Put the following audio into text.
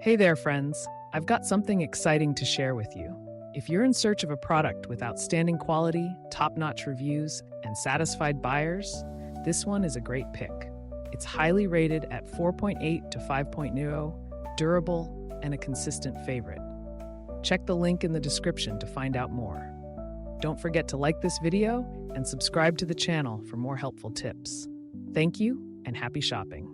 Hey there, friends. I've got something exciting to share with you. If you're in search of a product with outstanding quality, top-notch reviews, and satisfied buyers, this one is a great pick. It's highly rated at 4.8 to 5.0, durable, and a consistent favorite. Check the link in the description to find out more. Don't forget to like this video and subscribe to the channel for more helpful tips. Thank you and happy shopping.